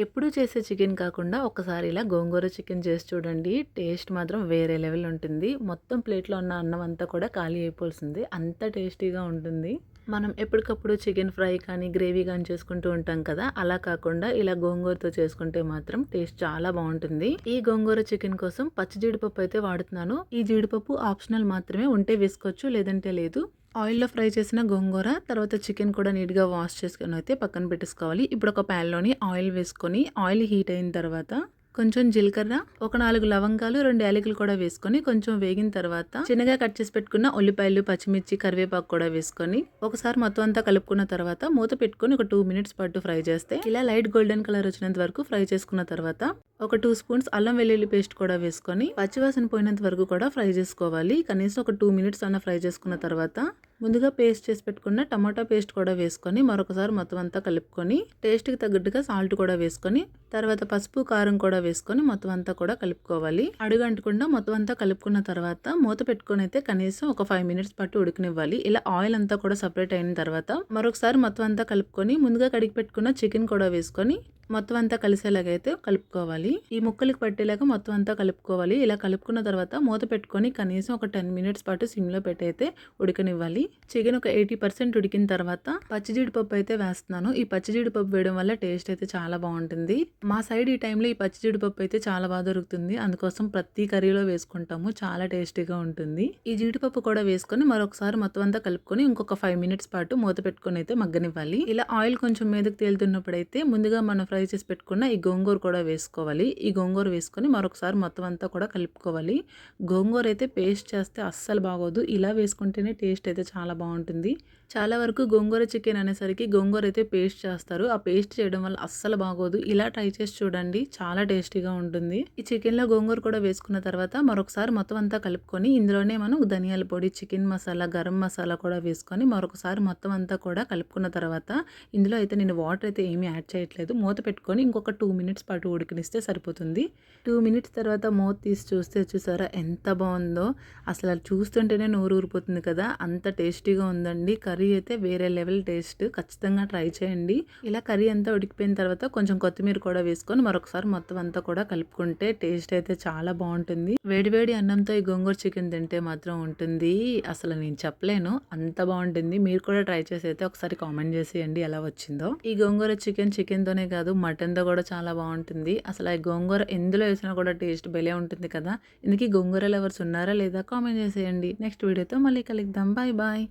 ఎప్పుడూ చేసే చికెన్ కాకుండా ఒక్కసారి ఇలా గోంగూర చికెన్ చేసి చూడండి. టేస్ట్ మాత్రం వేరే లెవెల్ ఉంటుంది. మొత్తం ప్లేట్‌లో ఉన్న అన్నం అంతా కూడా ఖాళీ అయిపోవాల్సిందే. అంత టేస్టీగా ఉంటుంది. మనం ఎప్పటికప్పుడు చికెన్ ఫ్రై కానీ, గ్రేవీ కానీ చేసుకుంటూ ఉంటాం కదా! అలా కాకుండా ఇలా గోంగూరతో చేసుకుంటే మాత్రం టేస్ట్ చాలా బావుంటుంది. ఈ గోంగూర చికెన్ కోసం పచ్చి జీడిపప్పు అయితే వాడుతున్నాను. ఈ జీడిపప్పు ఆప్షనల్ మాత్రమే, ఉంటే వేసుకోవచ్చు లేదంటే లేదు. ఆయిల్‌లో ఫ్రై చేసిన గోంగూర, తర్వాత చికెన్ కూడా నీట్‌గా వాష్ చేసుకొని అయితే పక్కన పెట్టేసుకోవాలి. ఇప్పుడు ఒక ప్యాన్‌లోని ఆయిల్ వేసుకొని, ఆయిల్ హీట్ అయిన తర్వాత కొంచెం జీలకర్ర, ఒక 4 లవంగాలు, 2 యాలకులు కూడా వేసుకొని కొంచెం వేగిన తర్వాత చిన్నగా కట్ చేసి పెట్టుకున్న ఉల్లిపాయలు, పచ్చిమిర్చి, కరివేపాకు కూడా వేసుకొని ఒకసారి మొత్తం అంతా కలుపుకున్న తర్వాత మూత పెట్టుకొని ఒక 2 మినిట్స్ పాటు ఫ్రై చేస్తే ఇలా లైట్ గోల్డెన్ కలర్ వచ్చినంత వరకు ఫ్రై చేసుకున్న తర్వాత ఒక 2 స్పూన్స్ అల్లం వెల్లుల్లి పేస్ట్ కూడా వేసుకొని పచ్చివాసన పోయినంత వరకు కూడా ఫ్రై చేసుకోవాలి. కనీసం ఒక 2 మినిట్స్ అన్న ఫ్రై చేసుకున్న తర్వాత ముందుగా పేస్ట్ చేసి పెట్టుకున్న టమాటా పేస్ట్ కూడా వేసుకొని మరొకసారి మొత్తం అంతా కలుపుకొని టేస్ట్కి తగ్గట్టుగా సాల్ట్ కూడా వేసుకొని తర్వాత పసుపు, కారం కూడా వేసుకొని మొత్తం అంతా కూడా కలుపుకోవాలి. అడుగు అంటకుండా మొత్తం అంతా కలుపుకున్న తర్వాత మూత పెట్టుకొని అయితే కనీసం ఒక 5 మినిట్స్ పాటు ఉడకనివ్వాలి. ఇలా ఆయిల్ అంతా కూడా సపరేట్ అయిన తర్వాత మరొకసారి మొత్తం అంతా కలుపుకొని ముందుగా కడిగి పెట్టుకున్న చికెన్ కూడా వేసుకొని మొత్తం అంతా కలిసేలాగైతే కలుపుకోవాలి. ఈ ముక్కలకు పట్టేలాగా మొత్తం అంతా కలుపుకోవాలి. ఇలా కలుపుకున్న తర్వాత మూత పెట్టుకొని కనీసం ఒక 10 మినిట్స్ పాటు సిమ్లో పెట్టి అయితే ఉడకనివ్వాలి. చికెన్ ఒక 80% ఉడికిన తర్వాత పచ్చి జీడిపప్పు అయితే వేస్తున్నాను. ఈ పచ్చి జీడిపప్పు వేయడం వల్ల టేస్ట్ అయితే చాలా బాగుంటుంది. మా సైడ్ ఈ టైంలో ఈ పచ్చి జీడిపప్పు అయితే చాలా బాగా దొరుకుతుంది. అందుకోసం ప్రతి కర్రీలో వేసుకుంటాము. చాలా టేస్టీగా ఉంటుంది. ఈ జీడిపప్పు కూడా వేసుకొని మరొకసారి మొత్తం అంతా కలుపుకొని ఇంకొక 5 మినిట్స్ పాటు మూత పెట్టుకొని అయితే మగ్గనివ్వాలి. ఇలా ఆయిల్ కొంచెం మీదకి తేలుతున్నప్పుడు అయితే ముందుగా మనం ఫ్రై చేసి పెట్టుకున్న ఈ గోంగూర కూడా వేసుకోవాలి. ఈ గోంగూర వేసుకొని మరొకసారి మొత్తం అంతా కూడా కలుపుకోవాలి. గోంగూర అయితే పేస్ట్ చేస్తే అస్సలు బాగోదు. ఇలా వేసుకుంటేనే టేస్ట్ అయితే చాలా బాగుంటుంది. చాలా వరకు గోంగూర చికెన్ అనేసరికి గోంగూర అయితే పేస్ట్ చేస్తారు. ఆ పేస్ట్ చేయడం వల్ల అస్సలు బాగోదు. ఇలా ట్రై చేసి చూడండి, చాలా టేస్టీగా ఉంటుంది. ఈ చికెన్లో గోంగూర కూడా వేసుకున్న తర్వాత మరొకసారి మొత్తం అంతా కలుపుకొని ఇందులోనే మనం ధనియాల పొడి, చికెన్ మసాలా, గరం మసాలా కూడా వేసుకొని మరొకసారి మొత్తం అంతా కూడా కలుపుకున్న తర్వాత ఇందులో అయితే నేను వాటర్ అయితే ఏమీ యాడ్ చేయట్లేదు. మూత పెట్టుకొని ఇంకొక 2 మినిట్స్ పాటు ఉడికనిస్తే సరిపోతుంది. 2 మినిట్స్ తర్వాత మూత తీసి చూస్తే చూసారా ఎంత బాగుందో. అసలు అది చూస్తుంటేనే నోరు ఊరిపోతుంది కదా, అంత టేస్టీగా ఉందండి. కర్రీ అయితే వేరే లెవెల్ టేస్ట్. ఖచ్చితంగా ట్రై చేయండి. ఇలా కర్రీ అంతా ఉడికిపోయిన తర్వాత కొంచెం కొత్తిమీర కూడా వేసుకొని మరొకసారి మొత్తం అంతా కూడా కలుపుకుంటే టేస్ట్ అయితే చాలా బాగుంటుంది. వేడివేడి అన్నంతో ఈ గోంగూర చికెన్ తింటే మాత్రం ఉంటుంది, అసలు నేను చెప్పలేను, అంత బాగుంటుంది. మీరు కూడా ట్రై చేసి అయితే ఒకసారి కామెంట్ చేసేయండి ఎలా వచ్చిందో. ఈ గోంగూర చికెన్తోనే కాదు మటన్తో కూడా చాలా బాగుంటుంది. అసలు ఈ గోంగూర ఎందులో వేసినా కూడా టేస్ట్ భలే ఉంటుంది కదా. ఇందుకీ గోంగూర లవర్స్ ఉన్నారా లేదా కామెంట్ చేసేయండి. నెక్స్ట్ వీడియోతో మళ్ళీ కలుద్దాం. Bye bye.